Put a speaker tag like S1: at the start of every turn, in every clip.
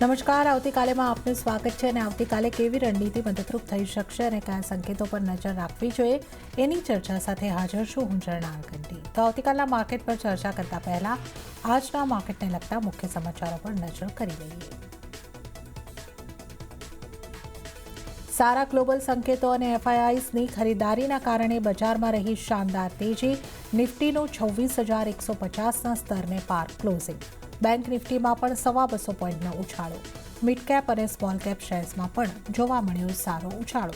S1: નમસ્કાર, આવતીકાલેમાં આપનું સ્વાગત છે અને આવતીકાલે કેવી રણનીતિ મદદરૂપ થઈ શકશે અને કયા સંકેતો પર નજર રાખવી જોઈએ એની ચર્ચા સાથે હાજર છું હું ઝરણા ઘંટી. તો આવતીકાલના માર્કેટ પર ચર્ચા કરતા પહેલા આજના માર્કેટને લગતા મુખ્ય સમાચારો પર નજર કરી લઈએ. સારા ગ્લોબલ સંકેતો અને એફઆઈઆઈસની ખરીદારીના કારણે બજારમાં રહી શાનદાર તેજી. નિફ્ટીનું 26,150ના સ્તરને પાર ક્લોઝિંગ. બેંક નિફ્ટીમાં પણ 250 પોઈન્ટનો ઉછાળો. મિડ કેપ અને સ્મોલ કેપ શેર્સમાં પણ જોવા મળ્યો સારો ઉછાળો.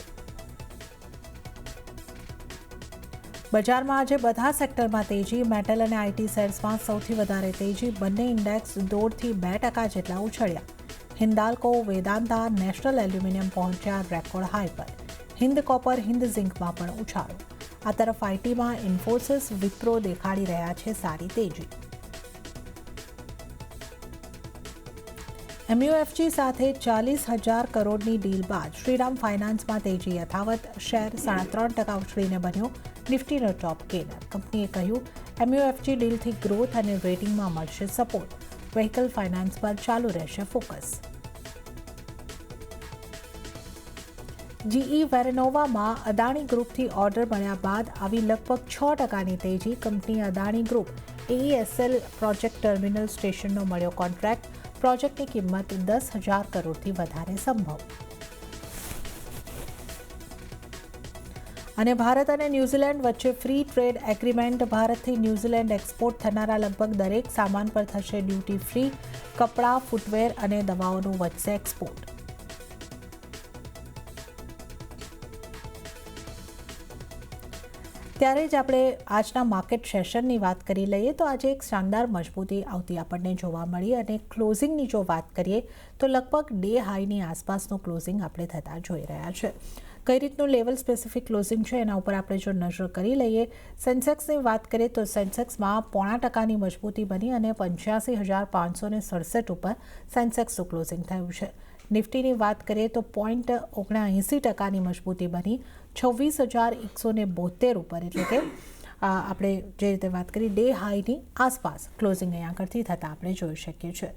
S1: બજારમાં આજે બધા સેક્ટરમાં તેજી. મેટલ અને આઈટી શેર્સમાં સૌથી વધારે તેજી. બંને ઇન્ડેક્સ 1.5% જેટલા ઉછળ્યા. હિન્દાલ્કો, વેદાંતા, નેશનલ એલ્યુમિનિયમ પહોંચ્યા રેકોર્ડ હાઈ પર. હિન્દ કોપર, હિન્દ ઝિંકમાં પણ ઉછાળો. આ તરફ આઈટીમાં ઇન્ફોસિસ, વિપ્રો દેખાડી રહ્યા છે સારી તેજી. MUFG સાથે 40,000 કરોડની ડીલ બાદ શ્રીરામ ફાઇનાન્સમાં તેજી યથાવત. શેર 3.5% ઉછળીને બન્યો નિફ્ટીનો ટોપ ગેનર. કંપનીએ કહ્યું MUFG ડીલથી ગ્રોથ અને રેટિંગમાં મળશે સપોર્ટ. વ્હીકલ ફાઇનાન્સ પર ચાલુ રહેશે ફોકસ. GE વેરેનોવામાં અદાણી ગ્રુપથી ઓર્ડર મળ્યા બાદ આવી લગભગ 6%ની તેજી. Company Adani group AESL project terminal સ્ટેશનનો મળ્યો કોન્ટ્રાક્ટ. પ્રોજેક્ટની કિંમત 10,000 કરોડથી વધારે સંભવ. અને ભારત અને ન્યૂઝીલેન્ડ વચ્ચે ફ્રી ટ્રેડ એગ્રીમેન્ટ. ભારતથી ન્યૂઝીલેન્ડ એક્સપોર્ટ થનારા લગભગ દરેક સામાન પર થશે ડ્યુટી ફ્રી. કપડાં, ફૂટવેર અને દવાઓનું વધશે એક્સપોર્ટ. ત્યારે જ આપણે આજના માર્કેટ સેશનની વાત કરી લઈએ તો આજે એક શાનદાર મજબૂતી આવતી આપણને જોવા મળી અને ક્લોઝિંગની જો વાત કરીએ તો લગભગ ડે હાઈની આસપાસનું ક્લોઝિંગ આપણે થતા જોઈ રહ્યા છે. કઈ રીતનું લેવલ સ્પેસિફિક ક્લોઝિંગ છે એના ઉપર આપણે જો નજર કરી લઈએ. સેન્સેક્સની વાત કરીએ તો સેન્સેક્સમાં 0.5%ની મજબૂતી બની અને 85,567 ઉપર સેન્સેક્સનું ક્લોઝિંગ થયું છે. નિફ્ટીની વાત કરીએ તો 0.79%ની મજબૂતી બની 26,172 ઉપર, એટલે કે આપણે જે રીતે વાત કરી ડે હાઈની આસપાસ ક્લોઝિંગ અહીંયા આગળથી થતાં આપણે જોઈ શકીએ છીએ.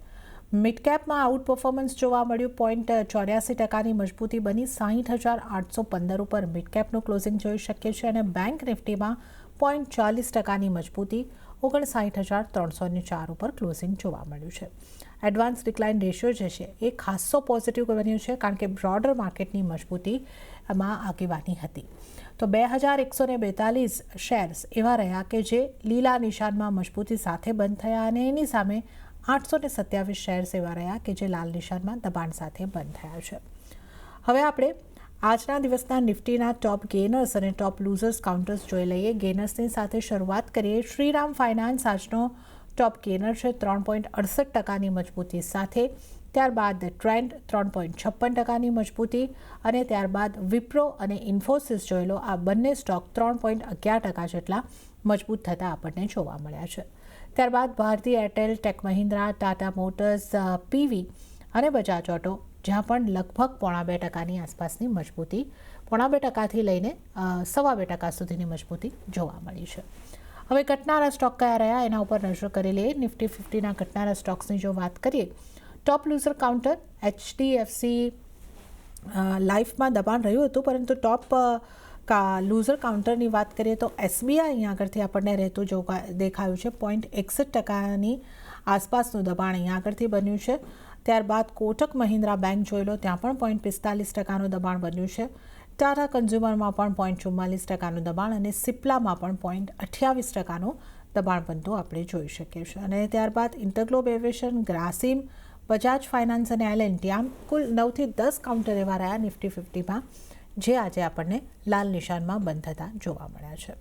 S1: મિડ કેપમાં આઉટ પરફોર્મન્સ જોવા મળ્યું. 0.84%ની મજબૂતી બની 60,815 ઉપર મિડ કેપનું ક્લોઝિંગ જોઈ શકીએ છીએ અને બેંક નિફ્ટીમાં 0.40%ની મજબૂતી 59,304 ઉપર ક્લોઝિંગ જોવા મળ્યું છે. એડવાન્સ ડિક્લાઇન રેશિયો જે છે એ ખાસો પોઝિટિવ બન્યું છે કારણ કે બ્રોડર માર્કેટની મજબૂતીમાં આગેવાની હતી. તો 2,142 શેર્સ એવા રહ્યા કે જે લીલા નિશાનમાં મજબૂતી સાથે બંધ થયા અને એની સામે 827 શેર્સ એવા રહ્યા કે જે લાલ નિશાનમાં દબાણ સાથે બંધ થયા છે. હવે આપણે આજના દિવસના નિફ્ટીના ટોપ ગેનર્સ અને ટોપ લૂઝર્સ કાઉન્ટર્સ જોઈ લઈએ. ગેનર્સની સાથે શરૂઆત કરીએ. શ્રીરામ ફાઇનાન્સ આજનો ટોપ ગેનર છે 3.68%ની મજબૂતી સાથે. ત્યારબાદ ટ્રેન્ડ 3.56%ની મજબૂતી અને ત્યારબાદ વિપ્રો અને ઇન્ફોસિસ જોઈ લો. આ બંને સ્ટોક 3.11% જેટલા મજબૂત થતા આપણને જોવા મળ્યા છે. ત્યારબાદ Bharti Airtel, Tech Mahindra, Tata Motors, PV અને બજાજ ઓટો જ્યાં પણ લગભગ 0.5%ની આસપાસની મજબૂતી 0.5%થી લઈને 2.25% સુધીની મજબૂતી જોવા મળી છે. હવે ઘટનારા સ્ટોક કયા રહ્યા એના ઉપર નજર કરી લઈએ. નિફ્ટી 50ના ઘટનારા સ્ટોક્સની જો વાત કરીએ ટોપ લૂઝર કાઉન્ટર HDFC લાઈફમાં દબાણ રહ્યું હતું, પરંતુ ટોપ લૂઝર કાઉન્ટરની વાત કરીએ તો SBI અહીંયા આગળથી આપણને રહેતું દેખાયું છે. 0.61%ની આસપાસનું દબાણ અહીંયા આગળથી બન્યું છે. ત્યારબાદ કોટક મહિન્દ્રા બેંક જોઈ લો, ત્યાં પણ 0.45%નું દબાણ બન્યું છે. ટાટા કન્ઝ્યુમરમાં પણ 0.44%નું દબાણ અને સિપ્લામાં પણ 0.28%નું દબાણ બનતું આપણે જોઈ શકીએ છીએ. અને ત્યારબાદ ઇન્ટરગ્લોબ એવિએશન, ગ્રાસિમ, બજાજ ફાઇનાન્સ અને L&T આમ કુલ 9 થી 10 કાઉન્ટર એવા રહ્યા નિફ્ટી 50માં જે આજે આપણને લાલ નિશાનમાં બંધ થતા જોવા મળ્યા છે.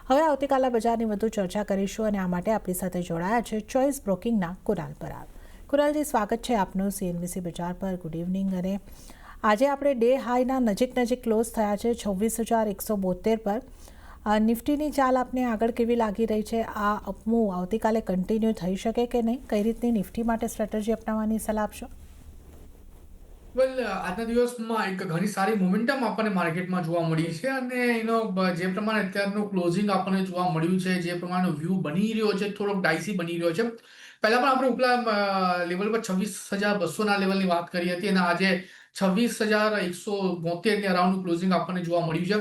S1: હવે આવતીકાલના બજારની વધુ ચર્ચા કરીશું અને આ માટે આપણી સાથે જોડાયા છે ચોઇસ બ્રોકિંગના કુનાલ પરાગ. કુનાલજી, સ્વાગત છે આપનું CNBC બજાર પર. Good evening. અને આજે આપણે ડે હાઈના નજીક ક્લોઝ થયા છે 26,172 પર. નિફ્ટીની ચાલ આપને આગળ કેવી લાગી રહી છે? આ અપમૂવ આવતીકાલે કન્ટિન્યુ થઈ શકે કે નહીં? કઈ રીતની નિફ્ટી માટે સ્ટ્રેટેજી અપનાવવાની સલાહ આપશો?
S2: વેલ આજના દિવસમાં એક ઘણી સારી મોમેન્ટમ આપણને માર્કેટમાં જોવા મળી છે અને જે પ્રમાણે અત્યારનું ક્લોઝિંગ આપણને જોવા મળ્યું છે, જે પ્રમાણનો વ્યૂ બની રહ્યો છે, થોડોક ડાઇસી બની રહ્યો છે. પહેલા પણ આપણે ઉપલા લેવલ પર 26,200ના લેવલની વાત કરી હતી અને આજે 26,172ની અરાઉન્ડનું ક્લોઝિંગ આપણને જોવા મળ્યું છે.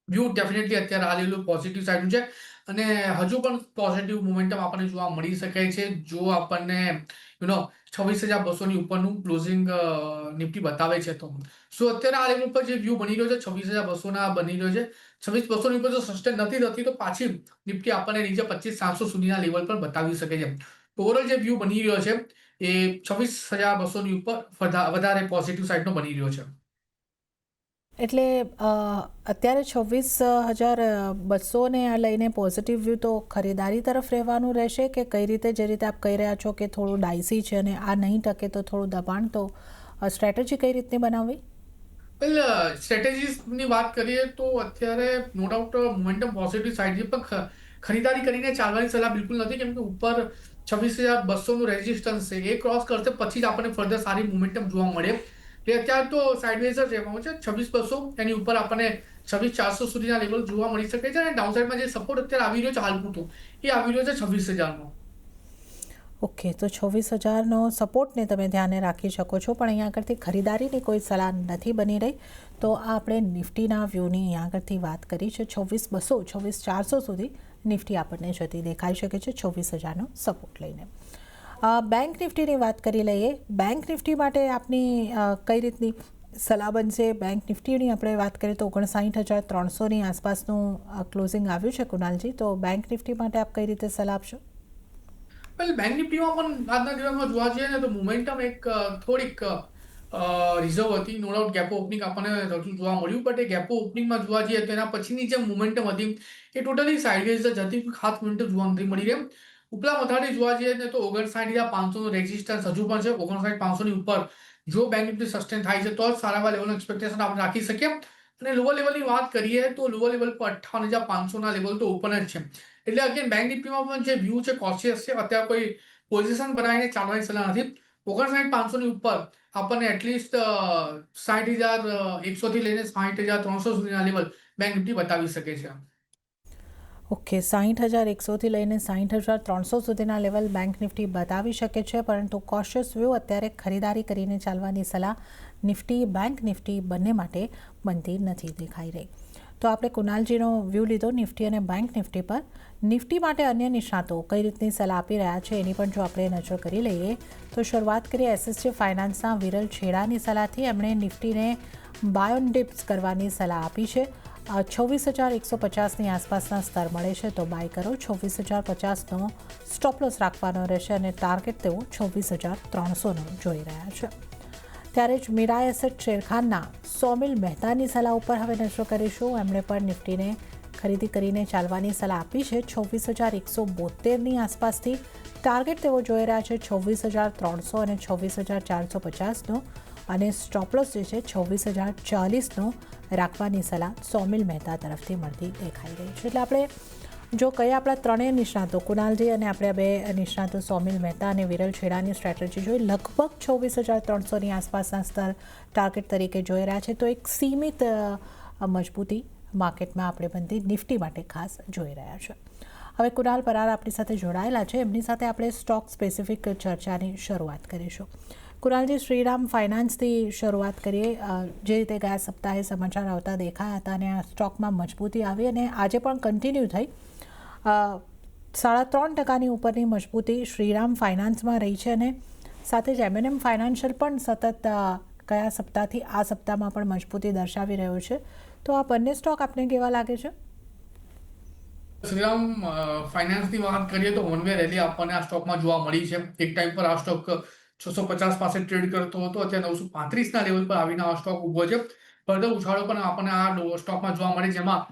S2: વ્યૂ ડેફિનેટલી અત્યારે આ લેવલ પોઝિટિવ સાઈડનું છે અને હજુ પણ પોઝિટિવ મોમેન્ટમ આપણને જોવા મળી શકે છે જો આપણને 26,200ની ઉપરનું ક્લોઝિંગ નિફ્ટી બતાવે છે તો. સો અત્યારે આ લેવલ પર જે વ્યૂ બની રહ્યો છે 26,200ના બની રહ્યો છે. 26,200ની ઉપર જો સસ્ટેન નથી થતી તો પાછી નિફ્ટી આપણને નીચે 25,700 સુધીના લેવલ પર બતાવી શકે છે. ઓવરઓલ જે વ્યૂ બની રહ્યો છે એ 26,200ની ઉપર વધારે પોઝિટિવ સાઈડનો બની રહ્યો છે.
S1: એટલે અત્યારે 26,200ને લઈને પોઝિટિવ વ્યૂ તો ખરીદારી તરફ રહેવાનું રહેશે કે કઈ રીતે, જે રીતે આપ કહી રહ્યા છો કે થોડું ડાઇસી છે અને આ નહીં ટકે તો થોડું દબાણ, તો સ્ટ્રેટેજી કઈ રીતની બનાવવી?
S2: વેલ સ્ટ્રેટેજીસની વાત કરીએ તો અત્યારે no doubt momentum positive side છે પણ ખરીદારી કરીને ચાલવાની સલાહ બિલકુલ નથી કેમ કે ઉપર 26,200નું રેઝિસ્ટન્સ છે એ ક્રોસ કરશે પછી જ આપણને ફર્ધર સારી મોમેન્ટમ જોવા મળે. એટલે અત્યારે તો સાઇડવેઝ જ રહેવાનું છે 26,200 એની ઉપર આપણને 26,400 સુધીના લેવલ જોવા મળી શકે છે અને ડાઉનસાઇડમાં જે સપોર્ટ અત્યારે આવી રહ્યો છે હાલ પૂરતો એ આવી રહ્યો છે 26,000નો.
S1: ઓકે, તો 26,000નો સપોર્ટને તમે ધ્યાને રાખી શકો છો પણ અહીંયા આગળથી ખરીદારીની કોઈ સલાહ નથી બની રહી. તો આ આપણે નિફ્ટીના વ્યૂની અહીંયા આગળથી વાત કરી છે. 26,200 26,400 સુધી નિફ્ટી આપણને જતી દેખાઈ શકે છે 26,000નો સપોર્ટ લઈને. બેંક નિફ્ટીની વાત કરી લઈએ. બેંક નિફ્ટી માટે આપની કઈ રીતની સલાહ બનશે? બેંક નિફ્ટીની આપણે વાત કરીએ તો 59,300ની આસપાસનું ક્લોઝિંગ આવ્યું છે કુનાલજી. તો બેંક નિફ્ટી માટે આપ કઈ રીતે સલાહ આપશો?
S2: વેલ બેંક નિફ્ટીમાં પણ આજના દિવસમાં જોવા જઈએ ને તો મોમેન્ટમ એક થોડીક રિઝર્વ હતી. નો ડાઉટ ગેપો ઓપનિંગ આપણને રજૂ જોવા મળ્યું બટ એ ગેપો ઓપનિંગમાં જોવા જઈએ તો એના પછીની જે મોમેન્ટમ હતી એ ટોટલી સાઇડવેઝ જ હતી. ખાસ મોમેન્ટમ જોવા નથી મળી રહી. ઉપલા મથાળી જોવા જઈએ ને તો 59,500નો રેઝિસ્ટન્સ હજુ પણ છે. 59,500ની ઉપર જો બેંક નિફ્ટી સસ્ટેન થાય છે તો જ સારા લેવલનું એક્સપેક્ટેશન આપણે રાખી શકીએ. અને લોઅર લેવલની વાત કરીએ તો લોઅર લેવલ પર 58,500ના લેવલ તો ઓપન જ છે. એટલે અગેન બેંક નિફ્ટીમાં પણ જે વ્યૂ છે કોશિયસ છે. અત્યારે કોઈ પોઝિશન બનાવીને ચાલવાની સલાહ નથી. 59,500ની ઉપર આપણને એટલીસ્ટ 60,100થી લઈને 60,300 સુધીના લેવલ બેંક નિફ્ટી બતાવી શકે છે.
S1: ઓકે, 60,100થી લઈને 60,300 સુધીના લેવલ બેંક નિફ્ટી બતાવી શકે છે પરંતુ કોશિયસ વ્યૂ અત્યારે ખરીદારી કરીને ચાલવાની સલાહ નિફ્ટી બેંક નિફ્ટી બંને માટે બનતી નથી દેખાઈ રહી. તો આપણે કુનાલજીનો વ્યૂ લીધો નિફ્ટી અને બેંક નિફ્ટી પર. નિફ્ટી માટે અન્ય નિષ્ણાતો કઈ રીતની સલાહ આપી રહ્યા છે એની પણ જો આપણે નજર કરી લઈએ તો શરૂઆત કરીએ એસએસજી ફાઇનાન્સના વિરલ છેડાની સલાહથી. એમણે નિફ્ટીને બાય ઓન ડિપ્સ કરવાની સલાહ આપી છે. 26,150ની આસપાસના સ્તર મળે છે તો બાય કરો. 26,050નો સ્ટોપ લોસ રાખવાનો રહેશે અને ટાર્ગેટ તેઓ 26,300નો જોઈ રહ્યા છે. ત્યારે જ મીરા એસેટ શેરખાનના સોમિલ મહેતાની સલાહ ઉપર હવે નજર કરીશું. એમણે પણ નિફ્ટીને ખરીદી કરીને ચાલવાની સલાહ આપી છે. 26,172ની આસપાસથી ટાર્ગેટ તેઓ જોઈ રહ્યા છે 26,300 અને 26,450નો અને સ્ટોપલોસ જે છે 26,040નો રાખવાની સલાહ સોમિલ મહેતા તરફથી મળતી દેખાઈ રહી છે. એટલે આપણે જો કયા આપણા ત્રણેય નિષ્ણાતો કુનાલજી અને આપણે બે નિષ્ણાતો સોમિલ મહેતા અને વિરલ છેડાની સ્ટ્રેટેજી જોઈ લગભગ 26,300ની આસપાસના સ્તર ટાર્ગેટ તરીકે જોઈ રહ્યા છે. તો એક સીમિત મજબૂતી માર્કેટમાં આપણે બનતી નિફ્ટી માટે ખાસ જોઈ રહ્યા છે. હવે કુનાલ પરાર આપણી સાથે જોડાયેલા છે. એમની સાથે આપણે સ્ટોક સ્પેસિફિક ચર્ચાની શરૂઆત કરીશું. કુનાલજી, શ્રીરામ ફાઇનાન્સથી શરૂઆત કરીએ. જે રીતે ગયા સપ્તાહે સમાચાર આવતા દેખાયા હતા અને આ સ્ટોકમાં મજબૂતી આવી અને આજે પણ કન્ટિન્યુ થઈ. 3.5% ઉપરની મજબૂતી શ્રીરામ ફાઇનાન્સમાં રહી છે અને સાથે જ એમએનએમ ફાઇનાન્શિયલ પણ સતત ગયા સપ્તાહથી આ સપ્તાહમાં પણ મજબૂતી દર્શાવી રહ્યો છે. તો આ બંને સ્ટોક આપને કેવા લાગે છે?
S2: શ્રીરામ ફાઇનાન્સની વાત કરીએ તો વન વે રેલી આપણને આ સ્ટોકમાં જોવા મળી છે. એક ટાઈમ પર આ સ્ટોક 650 પાસે ટ્રેડ કરતો હતો. અત્યારે 935ના લેવલ પર આવીને આ સ્ટોક ઉભો છે. ફર્ધર ઉછાળો પણ આપણને આ સ્ટોકમાં જોવા મળે જેમાં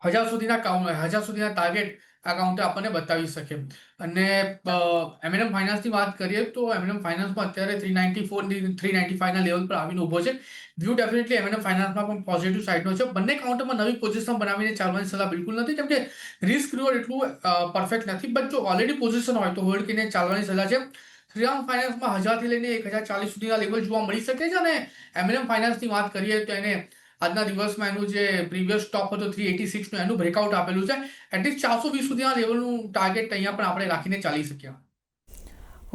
S2: 1,000 સુધીના ટાર્ગેટ આ કાઉન્ટર આપણને બતાવી શકે. અને એમએનએમ ફાઇનાન્સની વાત કરીએ તો એમએનએમ ફાઇનાન્સમાં અત્યારે 394 395ના લેવલ પર આવીને ઉભો છે. વ્યૂ ડેફિનેટલી એમએનએમ ફાઇનાન્સમાં પણ પોઝિટિવ સાઇડનો છે. બંને કાઉન્ટરમાં નવી પોઝિશન બનાવીને ચાલવાની સલાહ બિલકુલ નથી કેમ કે રિસ્ક રિવોર્ડ એટલું પરફેક્ટ નથી. બટ જો ઓલરેડી પોઝિશન હોય તો હોલ્ડ કરીને ચાલવાની સલાહ છે. શ્રીરામ ફાઇનાન્સમાં 1000 થી લઈને 1040 સુધીના લેવલ જોવા મળી શકે છે. અને એમએનએમ ફાઇનાન્સની વાત કરીએ તો એને આજના દિવસમાં એનું જે પ્રીવિયસ સ્ટોપ હતો 386 નું એનું બ્રેકઆઉટ આપેલું છે. એટલીસ્ટ 420 સુધીના લેવલનું ટાર્ગેટ અહીંયા પણ આપણે રાખીને ચાલી શકીએ.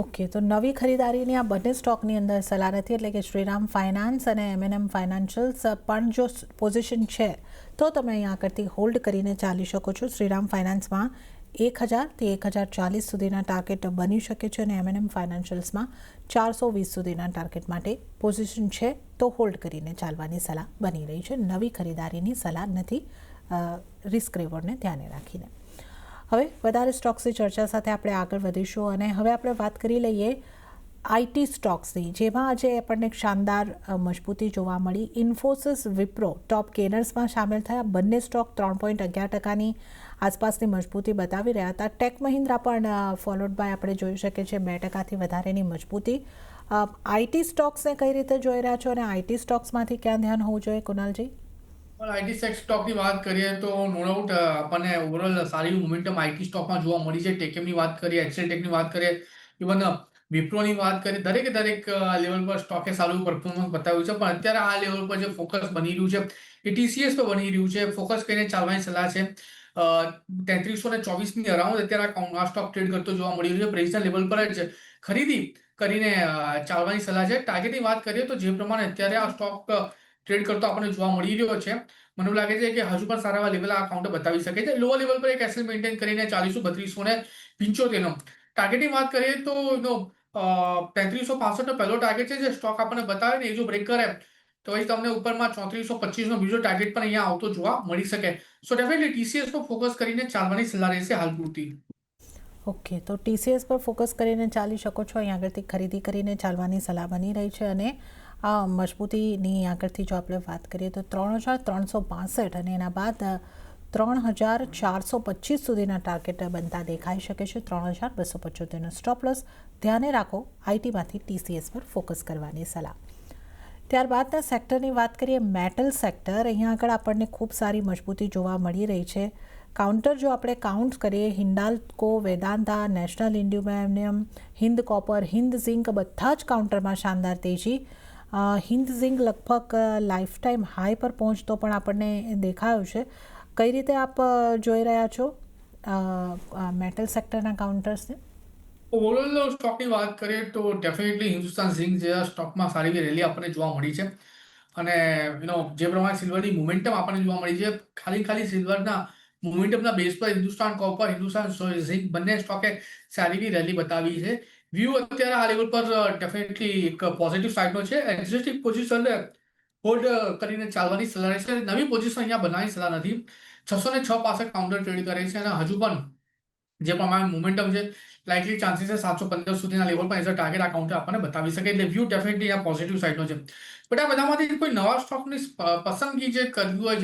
S1: ઓકે, તો નવી ખરીદારીની આ બંને સ્ટોકની અંદર સલાહ નથી, એટલે કે શ્રીરામ ફાઇનાન્સ અને એમએનએમ ફાઇનાન્શિયલ્સ પણ જો પોઝિશન છે તો તમે અહીંયા આગળથી હોલ્ડ કરીને ચાલી શકો છો. શ્રીરામ ફાઇનાન્સમાં 1000થી 1040 સુધીના ટાર્ગેટ બની શકે છે અને એમએનએમ ફાઇનાન્શિયલ્સમાં 420 સુધીના ટાર્ગેટ માટે પોઝિશન છે તો હોલ્ડ કરીને ચાલવાની સલાહ બની રહી છે. નવી ખરીદારીની સલાહ નથી, રિસ્ક રિવોર્ડને ધ્યાને રાખીને. હવે વધારે સ્ટોક્સની ચર્ચા સાથે આપણે આગળ વધીશું અને હવે આપણે વાત કરી લઈએ આઈટી સ્ટોક્સની, જેમાં આજે આપણને એક શાનદાર મજબૂતી જોવા મળી. ઇન્ફોસિસ, વિપ્રો ટોપ ગેનર્સમાં સામેલ થયા. બંને સ્ટોક 3.11% આસપાસની મજબૂતી બતાવી રહ્યા હતા. ટેક મહિન્દ્રા પણ ફોલોડ બાય આપણે જોઈ શકીએ છીએ 2%થી વધારેની મજબૂતી. આઈટી સ્ટોક્સને કઈ રીતે જોઈ રહ્યા છો અને આઈટી સ્ટોક્સમાંથી ક્યાં ધ્યાન હોવું જોઈએ, કુનાલજી?
S2: પણ આઈટી સ્ટોકની વાત કરીએ તો નો ડાઉટ આપણને ઓવરઓલ સારી મોમેન્ટમ આઈટી સ્ટોકમાં જોવા મળી છે. ટેકમની વાત કરીએ, એક્સેલ ટેકની વાત કરીએ, ઇવન વિપ્રોની વાત કરીએ, દરેક લેવલ પર સ્ટોકે સારું પરફોર્મન્સ બતાવ્યું છે. પણ અત્યારે આ લેવલ પર જે ફોકસ બની રહ્યું છે એ ટીસીએસ પર બની રહ્યું છે. ફોકસ કરીને ચાલવાની સલાહ છે. 3324ની અરાઉન્ડ અત્યારે આ સ્ટોક ટ્રેડ કરતો જોવા મળી રહ્યો છે. પ્રેશર લેવલ પર જ ખરીદી કરીને ચાલવાની સલાહ છે. ટાર્ગેટની વાત કરીએ તો જે પ્રમાણે અત્યારે આ સ્ટોક ટ્રેડ કરતો આપણને જોવા મળી રહ્યો છે, મને એવું લાગે છે કે હજુ પણ સારા એવા લેવલ આ કાઉન્ટર બતાવી શકે છે. લોઅર લેવલ પર એક એસએલ મેન્ટેન કરીને 3275 નો ટાર્ગેટની વાત કરીએ તો 3365 નો પહેલો ટાર્ગેટ છે જે સ્ટોક આપણને બતાવે ને એ જો બ્રેક કરે તો પછી તમને ઉપરમાં 3425 નો બીજો ટાર્ગેટ પણ અહીંયા આવતો જોવા મળી શકે. સો ડેફિનેટલી ટીસીએસ પર ફોકસ કરીને ચાલવાની સલાહ રહેશે હાલ પૂરતી.
S1: ઓકે, તો ટીસીએસ પર ફોકસ કરીને ચાલી શકો છો. અહીં આગળથી ખરીદી કરીને ચાલવાની સલાહ બની રહી છે અને આ મજબૂતીની આગળથી જો આપણે વાત કરીએ તો 3365 અને એના બાદ 3425 સુધીના ટાર્ગેટ બનતા દેખાઈ શકે છે. 3275નો સ્ટોપ લોસ ધ્યાને રાખો. આઈટીમાંથી ટીસીએસ પર ફોકસ કરવાની સલાહ. ત્યારબાદના સેક્ટરની વાત કરીએ, મેટલ સેક્ટર. અહીંયા આગળ આપણને ખૂબ સારી મજબૂતી જોવા મળી રહી છે. કાઉન્ટર જો આપણે કાઉન્ટ કરીએ, હિન્ડાલ્કો, વેદાંતા, નેશનલ ઇન્ડ્યુમિનિયમ, હિન્દ કોપર, હિન્દ ઝિંક બધા જ કાઉન્ટરમાં શાનદાર તેજી. હિન્દ ઝિંક લગભગ લાઈફ ટાઈમ હાઈ પર પહોંચતો પણ આપણને દેખાયો છે. કઈ રીતે આપ જોઈ રહ્યા છો મેટલ સેક્ટરના કાઉન્ટર્સને?
S2: ઓવરઓલ સ્ટોકની વાત કરીએ તો ડેફિનેટલી હિન્દુસ્તાન ઝિંક જેવા સ્ટોકમાં સારી એવી રેલી આપણને જોવા મળી છે. અને જે પ્રમાણે સિલ્વરની મોમેન્ટમ આપણને જોવા મળી છે, ખાલી સિલ્વરના મોમેન્ટમના બેઝ પર હિન્દુસ્તાન કોપર, હિન્દુસ્તાન ઝિંક બંને સ્ટોકે સારી એવી રેલી બતાવી છે. વ્યૂ અત્યારે આ લેવલ પર ડેફિનેટલી એક પોઝિટિવ સાઇડનો છે. એક્ઝિસ્ટિંગ પોઝિશનને હોલ્ડ કરીને ચાલવાની સલાહ રહેશે. નવી પોઝિશન અહીંયા બનાવવાની સલાહ નથી. 606 પાસે કાઉન્ટર ટ્રેડ કરે છે અને હજુ પણ જે પ્રમાણે મોમેન્ટમ છે, લાઇકલી ચાન્સીસ છે 715 સુધીના લેવલ પર એઝ અ ટાર્ગેટ આ કાઉન્ટર આપણને બતાવી શકે. એટલે વ્યૂ ડેફિનેટલી આ પોઝિટિવ સાઇડનો છે. બટ આ બધામાંથી કોઈ નવા સ્ટોકની પસંદગી જે કરવી હોય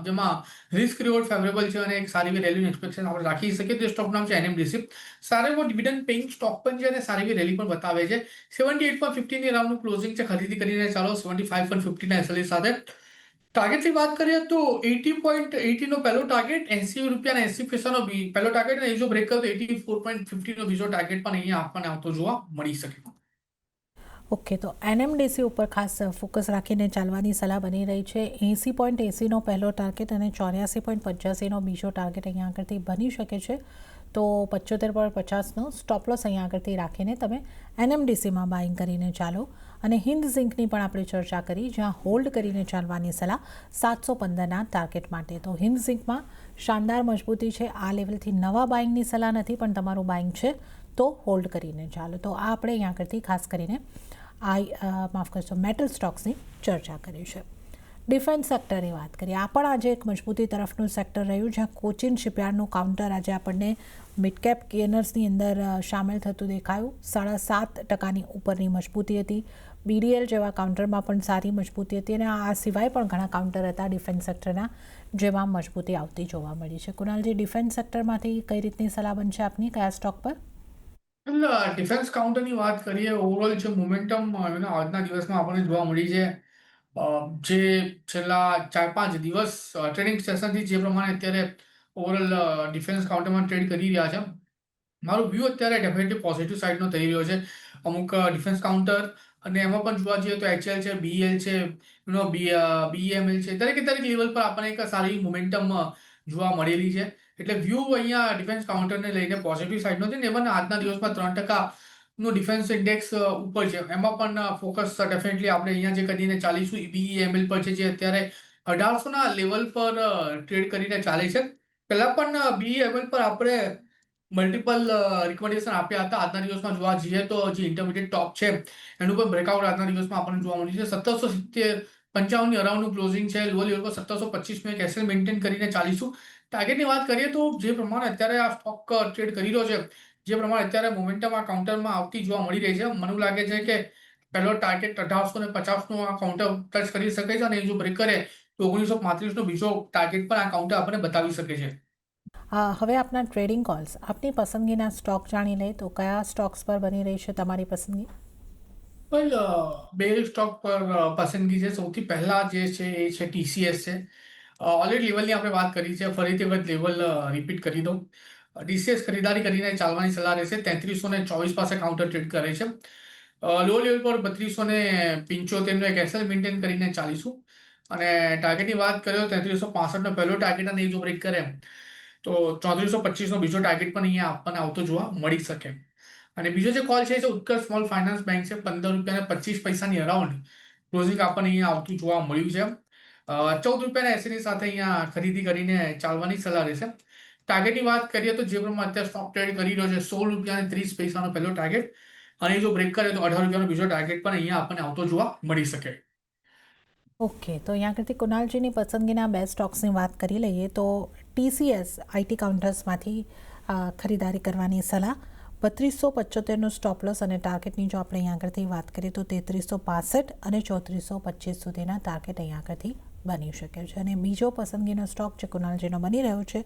S2: જેમાં રિસ્ક રિવોર્ડ ફેવરેબલ છે અને એક સારી એવી રેલીની એક્સપેક્ટેશન આપણે રાખી શકીએ, તો સ્ટોક નામ છે એનએમડીસી. સારો એવો ડિવિડન્ડ પેઇંગ સ્ટોક પણ છે અને સારી એવી રેલી પણ બતાવે છે. 78.50 ની રાઉન્ડનું ક્લોઝિંગ છે. ખરીદી કરીને ચાલો 75.50 ના એસએલઈ સાથે. ટાર્ગેટની વાત કરીએ તો 80.80 નો પહેલો ટાર્ગેટ, 80 રૂપિયા 80 પૈસાનો પહેલો ટાર્ગેટ અને એ જો બ્રેક કરે તો 84.50 નો બીજો ટાર્ગેટ પણ અહીંયા આપણને આવતો જોવા મળી શકે.
S1: ઓકે, તો એનએમડીસી ઉપર ખાસ ફોકસ રાખીને ચાલવાની સલાહ બની રહી છે. 80.80નો પહેલો ટાર્ગેટ અને 84.85નો બીજો ટાર્ગેટ અહીંયા આગળથી બની શકે છે. તો 75.50નો સ્ટોપ લોસ અહીંયા આગળથી રાખીને તમે એનએમડીસીમાં બાઇંગ કરીને ચાલો. અને હિન્દ ઝિંકની પણ આપણે ચર્ચા કરી, જ્યાં હોલ્ડ કરીને ચાલવાની સલાહ 715ના ટાર્ગેટ માટે. તો હિન્દ ઝિંકમાં શાનદાર મજબૂતી છે. આ લેવલથી નવા બાઇંગની સલાહ નથી, પણ તમારું બાઇંગ છે તો હોલ્ડ કરીને ચાલો. તો આ આપણે અહીંયા આગળથી ખાસ કરીને માફ કરશો મેટલ સ્ટોક્સની ચર્ચા કરી છે. ડિફેન્સ સેક્ટરની વાત કરીએ, આ પણ આજે એક મજબૂતી તરફનું સેક્ટર રહ્યું, જ્યાં કોચિન શિપયાર્ડનું કાઉન્ટર આજે આપણને મિડ કેપ ગેનર્સની અંદર સામેલ થતું દેખાયું. 7.5% ઉપરની મજબૂતી હતી. બીડીએલ જેવા કાઉન્ટરમાં પણ સારી મજબૂતી હતી અને આ સિવાય પણ ઘણા કાઉન્ટર હતા ડિફેન્સ સેક્ટરના જેમાં મજબૂતી આવતી જોવા મળી છે. કુનાલજી, ડિફેન્સ સેક્ટરમાંથી કઈ રીતની સલાહ બનશે આપની, કયા સ્ટોક પર?
S2: ડિફેન્સ કાઉન્ટરની વાત કરીએ, ઓવરઓલ જે મોમેન્ટમ આજના દિવસમાં આપણને જોવા મળી છે, જે છેલ્લા 4-5 દિવસ ટ્રેડિંગ સેશનથી જે પ્રમાણે અત્યારે ઓવરઓલ ડિફેન્સ કાઉન્ટરમાં ટ્રેડ કરી રહ્યા છે, મારો વ્યૂ અત્યારે ડેફિનેટલી પોઝિટિવ સાઇડનો થઈ રહ્યો છે. અમુક ડિફેન્સ કાઉન્ટર અને એમાં પણ જોવા જઈએ તો HL છે, BL છે, BEML છે. દરેકે દરેક લેવલ પર આપણને એક સારી મોમેન્ટમ જોવા મળેલી છે. એટલે વ્યૂ અહીંયા ડિફેન્સ કાઉન્ટરને લઈને પોઝિટિવ સાઇડનો છે ને even આજના દિવસમાં 3% નો ડિફેન્સ ઇન્ડેક્સ ઉપર છે. એમાં પણ ફોકસ ડેફિનેટલી આપણે અહીંયા જે કરીને ચાલીશું BEML પર છે, જે અત્યારે 1800ના લેવલ પર ટ્રેડ કરીને ચાલે છે. પહેલા પણ BEML પર આપણે મલ્ટિપલ રિકમેન્ડેશન આપ્યા હતા. આજના દિવસમાં જોવા જઈએ તો જે ઇન્ટરમીડિયેટ ટોપ છે એનું પણ બ્રેકઆઉટ આજના દિવસમાં આપણને જોવા મળ્યું છે. 1755 અરાઉન્ડનું ક્લોઝિંગ છે. લોઅર લેવલ પર 1725 નું એક એસએલ મેન્ટેન કરીને ચાલીશું. ટાર્ગેટની વાત કરીએ તો જે પ્રમાણે અત્યારે આ સ્ટોક ટ્રેડ કરી રહ્યો છે, જે પ્રમાણે અત્યારે મોમેન્ટમ આ કાઉન્ટરમાં આવતી જોવા મળી રહી છે, મને એવું લાગે છે કે પહેલો ટાર્ગેટ 1850 આ કાઉન્ટર ટચ કરી શકે છે અને એ જો બ્રેક કરે તો 1935 નો બીજો ટાર્ગેટ પણ આ કાઉન્ટર આપણને બતાવી શકે છે.
S1: હવે આપના ટ્રેડિંગ કોલ્સ, આપની પસંદગીના સ્ટોક જાણી લઈએ તો કયા સ્ટોક્સ પર બની રહી છે તમારી પસંદગી?
S2: વેલ, બે સ્ટોક પર પસંદગી છે. સૌથી પહેલા જે છે એ છે TCS છે. ઓલરેડી લેવલની આપણે વાત કરી છે, ફરીથી વખત લેવલ રિપીટ કરી દઉં. TCS ખરીદારી કરીને ચાલવાની સલાહ રહેશે. 3324 પાસે કાઉન્ટર ટ્રેડ કરે છે. લો લેવલ પર 3275 નો એક એસએલ મેન્ટેન કરીને ચાલીશું અને ટાર્ગેટની વાત કરીએ તો 3365 નો પહેલો ટાર્ગેટ અને એ જો બ્રેક કરે તો 3425 નો બીજો ટાર્ગેટ પણ અહીંયા આપણને આવતો જોવા મળી શકે. અને બીજો જે કોલ છે એ ઉત્કર્ષ સ્મોલ ફાઇનાન્સ બેંક છે. 15 રૂપિયા 25 પૈસાની અરાઉન્ડ ક્લોઝિંગ આપણને અહીંયા આવતું જોવા મળ્યું છે. 14 રૂપિયાના એસએની સાથે અહીંયા ખરીદી કરીને ચાલવાની સલાહ રહેશે. ટાર્ગેટની વાત કરીએ તો જે પ્રમાણે અત્યારે સ્ટોક ટ્રેડ કરી રહ્યો છે 16 રૂપિયા 30 પૈસાનો પહેલો ટાર્ગેટ અને જો બ્રેક કરે તો 18 રૂપિયાનો બીજો ટાર્ગેટ પણ અહીંયા આપણને આવતો જોવા મળી શકે.
S1: ઓકે, તો અહીંયા આગળથી કુનાલજીની પસંદગીના બે સ્ટોક્સની વાત કરી લઈએ તો TCS IT કાઉન્ટર્સમાંથી ખરીદારી કરવાની સલાહ. 3275નો સ્ટોપ લોસ અને ટાર્ગેટની જો આપણે અહીંયા આગળથી વાત કરીએ તો 3365 અને 3425 સુધીના ટાર્ગેટ અહીંયા આગળથી બની શકે છે. અને બીજો પસંદગીનો સ્ટોક જે કુનાલજીનો બની રહ્યો છે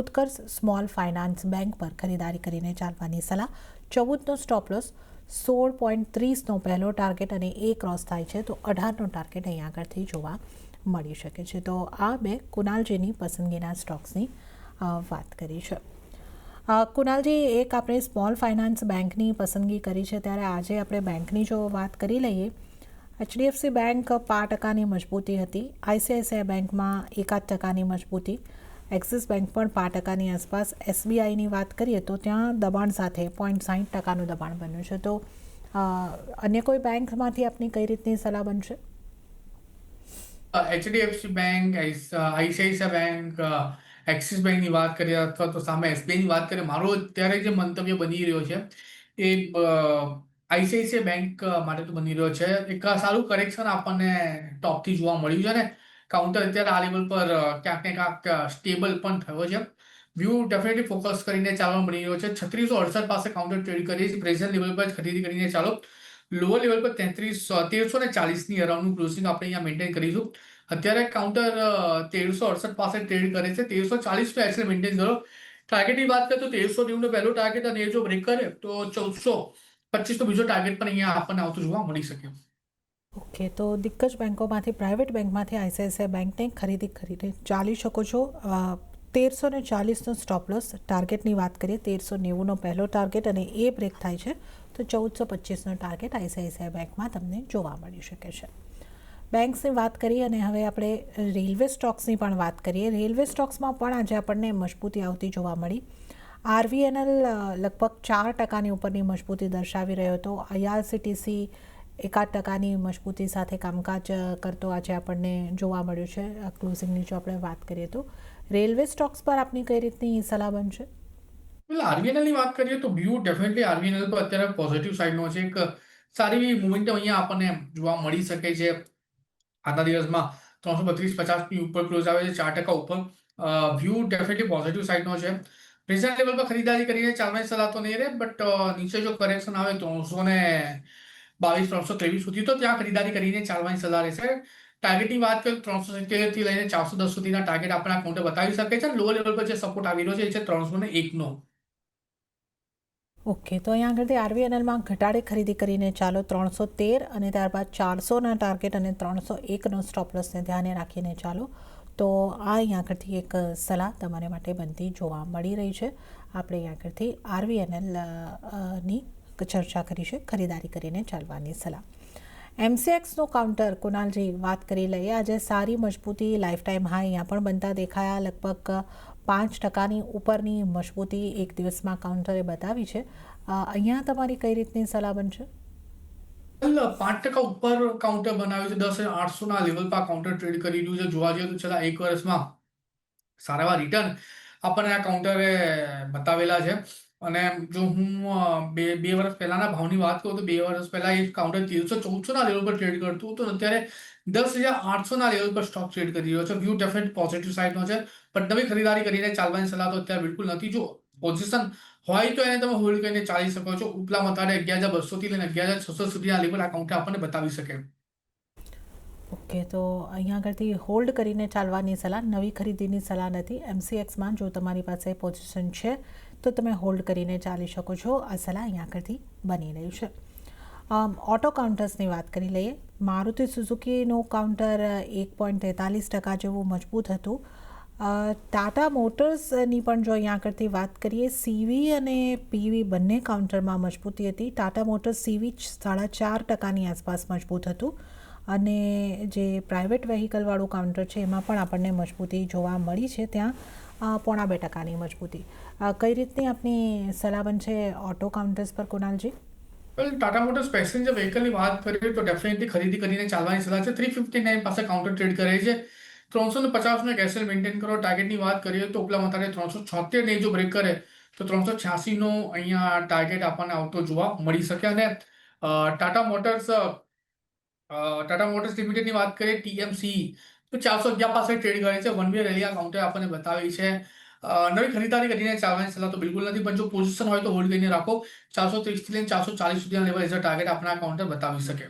S1: ઉત્કર્ષ સ્મોલ ફાઇનાન્સ બેંક પર ખરીદારી કરીને ચાલવાની સલાહ. 14નો સ્ટોપ લોસ, 16.30નો પહેલો ટાર્ગેટ અને એ ક્રોસ થાય છે તો 18નો ટાર્ગેટ અહીંયા આગળથી જોવા મળી શકે છે. તો આ બે કુનાલજીની પસંદગીના સ્ટોક્સની વાત કરી છે. કુનાલજી, એક આપણે સ્મોલ ફાઇનાન્સ બેંકની પસંદગી કરી છે, ત્યારે આજે આપણે બેંકની જો વાત કરી લઈએ, HDFC બેંક 5%ની મજબૂતી હતી, ICICI બેંકમાં 1% મજબૂતી, એક્સિસ બેંક પણ 5%ની આસપાસ. SBIની વાત કરીએ તો ત્યાં દબાણ સાથે 0.60%નું દબાણ બન્યું છે. તો અન્ય કોઈ બેંકમાંથી આપની કઈ રીતની સલાહ બનશે?
S2: HDFC bank, ICICI bank, axis બેંકની વાત કરીએ અથવા તો સામે SBIની વાત કરીએ, મારો અત્યારે જે મંતવ્ય બની રહ્યો છે એ ICICI બેંક માટે તો બની રહ્યો છે. એક સારું કરેક્શન આપણને ટોપથી જોવા મળ્યું છે ને કાઉન્ટર અત્યારે આ લેવલ પર ક્યાંક ને ક્યાંક સ્ટેબલ પણ થયો છે. વ્યૂ ડેફિનેટલી ફોકસ કરીને ચાલવા મળી રહ્યો છે. 3668 પાસે કાઉન્ટર ટ્રેડ કરીએ છીએ. પ્રેઝન્ટ લેવલ પર ખરીદી કરીને ચાલો. લોઅર લેવલ પર 1340ની અરાઉન્ડનું ક્લોઝિંગ આપણે અહીંયા મેન્ટેન કરીશું. અત્યારે કાઉન્ટર 1368 પાસે ટ્રેડ કરે છે. 1340 નો એક્સેલ મેન્ટેન કરો. ટાર્ગેટની વાત કરીએ તો 1390નો પહેલો ટાર્ગેટ અને એ જો બ્રેક કરે તો 1425નો બીજો ટાર્ગેટ પણ અહીંયા આપણને આવતું જોવા મળી શકે.
S1: ઓકે, તો દિગ્ગજ બેંકોમાંથી, પ્રાઇવેટ બેંકમાંથી ICICI બેંકને ખરીદી કરીને ચાલી શકો છો. 1340નો સ્ટોપ લોસ, ટાર્ગેટની વાત કરીએ 1390નો પહેલો ટાર્ગેટ અને એ બ્રેક થાય છે તો 1425નો ટાર્ગેટ ICICI બેંકમાં તમને જોવા મળી શકે છે. બેંક્સની વાત કરીએ અને હવે આપણે રેલવે સ્ટોક્સની પણ વાત કરીએ. રેલવે સ્ટોક્સમાં પણ આજે આપણને મજબૂતી આવતી જોવા મળી. RVNL લગભગ 4%ની ઉપરની મજબૂતી દર્શાવી રહ્યો હતો. IRCTC 1% મજબૂતી સાથે કામકાજ કરતો આજે આપણને જોવા મળ્યું છે. ક્લોઝિંગની જો આપણે વાત કરીએ તો રેલવે સ્ટોક્સ પર આપની કઈ રીતની સલાહ બનશે?
S2: RVNLની વાત કરીએ તો વ્યૂ ડેફિનેટલી RVNL પર અત્યારે પોઝિટિવ સાઇડનો છે. એક સારી મોમેન્ટમ અહીંયા આપણને જોવા મળી શકે છે. આજના દિવસમાં 332.50ની ઉપર ક્લોઝ આવે છે, 4% ઉપર. વ્યૂ ડેફિનેટલી પોઝિટિવ સાઇડનો છે. પ્રેઝન્ટ લેવલ પર ખરીદારી કરીને ચાલવાની સલાહ તો નહીં રહે, બટ નીચે જો કરેક્શન આવે 322 323 સુધી તો ત્યાં ખરીદારી કરીને ચાલવાની સલાહ રહેશે. ટાર્ગેટની વાત કરીએ 370 થી લઈને 410 સુધીના ટાર્ગેટ આપણા કાઉન્ટર બતાવી શકે છે. લોઅર લેવલ પર જે સપોર્ટ આવી રહ્યો છે એ છે 301નો.
S1: ઓકે, તો અહીંયા આગળથી RVNLમાં ઘટાડે ખરીદી કરીને ચાલો 313 અને ત્યારબાદ 400ના ટાર્ગેટ અને 301નો સ્ટોપ લોસને ધ્યાને રાખીને ચાલો. તો આ અહીં આગળથી એક સલાહ તમારે માટે બનતી જોવા મળી રહી છે. આપણે અહીં આગળથી RVNL ની ચર્ચા કરી છે, ખરીદારી કરીને ચાલવાની સલાહ. MCXનું કાઉન્ટર કુનાલજી વાત કરી લઈએ. આજે સારી મજબૂતી લાઈફ ટાઈમ હાઈ અહીંયા પણ બનતા દેખાયા. લગભગ 5% ઉપરની મજબૂતી એક દિવસમાં કાઉન્ટરે બતાવી છે. અહીંયા તમારી કઈ રીતની સલાહ બનશે?
S2: 5% ઉપર કાઉન્ટર બનાવ્યું છે. 10,800ના લેવલ પર કાઉન્ટર ટ્રેડ કરી રહ્યું છે. જોવા જઈએ તો છેલ્લા એક વર્ષમાં સારા એવા રિટર્ન આપણને આ કાઉન્ટરે બતાવેલા છે. અને જો હું બે વર્ષ પહેલાના ભાવની વાત કરું તો 2 વર્ષ પહેલા એ કાઉન્ટર 1300-1400ના લેવલ પર ટ્રેડ કરતું હતું. અત્યારે 10,800ના લેવલ પર સ્ટોક ટ્રેડ કરી રહ્યો છે. વ્યૂ ડેફિનેટ પોઝિટિવ સાઇડનો છે, પણ નવી ખરીદારી કરીને ચાલવાની સલાહ તો અત્યારે બિલકુલ નથી. જો પોઝિશન હોય તો એને તમે હોલ્ડ કરીને ચાલી શકો છો. ઉપલા મથાળે 11,200 થી લઈને 11,600 સુધીના લેવલ આ કાઉન્ટર આપણને બતાવી શકે.
S1: ઓકે, તો અહીંયા આગળથી હોલ્ડ કરીને ચાલવાની સલાહ, નવી ખરીદીની સલાહ નથી. MCXમાં જો તમારી પાસે પોઝિશન છે તો તમે હોલ્ડ કરીને ચાલી શકો છો. આ સલાહ અહીંયા આગળથી બની રહી છે. ઓટો કાઉન્ટર્સની વાત કરી લઈએ. મારુતિ સુઝુકીનું કાઉન્ટર 1.43% જેવું મજબૂત હતું. ટાટા મોટર્સની પણ જો અહીંયા આગળથી વાત કરીએ, CV અને PV બંને કાઉન્ટરમાં મજબૂતી હતી. ટાટા મોટર્સ CV 4.5%ની આસપાસ મજબૂત હતું અને જે પ્રાઇવેટ વ્હીકલવાળું કાઉન્ટર છે એમાં પણ આપણને મજબૂતી જોવા મળી છે. ત્યાં 0.5%ની મજબૂતી. કઈ રીતની આપની સલાહ બનશે ઓટો કાઉન્ટર્સ પર કુનાલજી?
S2: ટાટા મોટર્સ પેસેન્જર વ્હીકલની વાત કરીએ તો ડેફિનેટલી ખરીદી કરીને ચાલવાની સલાહ છે. 359 પાસે કાઉન્ટર ટ્રેડ કરે છે. 350નો એક એસએલ મેન્ટેન કરો. ટાર્ગેટની વાત કરીએ તો ઉપલા મથાળે 376 જો બ્રેક કરે તો 386નો અહીંયા ટાર્ગેટ આપણને આવતો જોવા મળી શકે. અને ટાટા મોટર્સ લિમિટેડની વાત કરીએ TMC તો 411 પાસે ટ્રેડ કરે છે. વન વે રેલી આ કાઉન્ટર આપણને બતાવી છે. નવી ખરીદારી કરીને ચાલવાની સલાહ તો બિલકુલ નથી, પણ જો પોઝિશન હોય તો હોલ્ડ કરીને રાખો. 430 થી લઈને 440 સુધીના લેવલ એઝ અ ટાર્ગેટ આપણે આ કાઉન્ટર બતાવી શકે.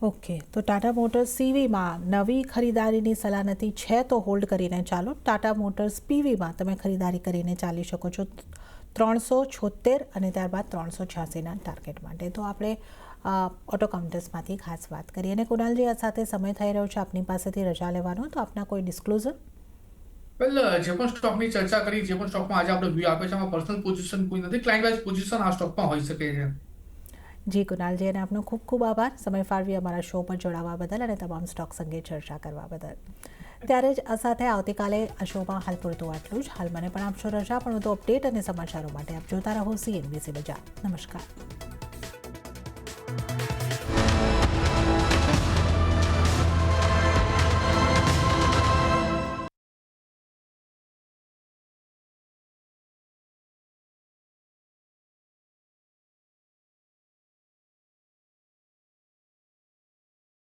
S1: ઓકે, તો ટાટા મોટર્સ CVમાં નવી ખરીદારીની સલાહ નથી, છે તો હોલ્ડ કરીને ચાલો. ટાટા મોટર્સ PVમાં તમે ખરીદારી કરીને ચાલી શકો છો 376 અને ત્યારબાદ 386ના ટાર્ગેટ માટે. તો આપણે ઓટો કાઉન્ટર્સમાંથી ખાસ વાત કરીએ. અને કુનાલજી, આ સાથે સમય થઈ રહ્યો છે આપની પાસેથી રજા લેવાનો, તો આપના કોઈ ડિસ્ક્લોઝર?
S2: જે પણ સ્ટોકની ચર્ચા કરી, જે પણ સ્ટોકમાં આજે આપણે વ્યૂ આપે છે, એમાં પર્સનલ પોઝિશન કોઈ નથી. ક્લાયન્ટ વાઇઝ પોઝિશન આ સ્ટોકમાં હોઈ શકે છે.
S1: જી કુનાલજી, અને આપનો ખૂબ ખૂબ આભાર સમય ફાળવી અમારા શો પર જોડાવા બદલ અને તમામ સ્ટોક્સ અંગે ચર્ચા કરવા બદલ. ત્યારે જ આ સાથે આવતીકાલે આ શોમાં હાલ પૂરતું આટલું જ. હાલ મને પણ આપશો રજા, પણ વધુ અપડેટ અને સમાચારો માટે આપ જોતા રહો CNBC બજાર. નમસ્કાર.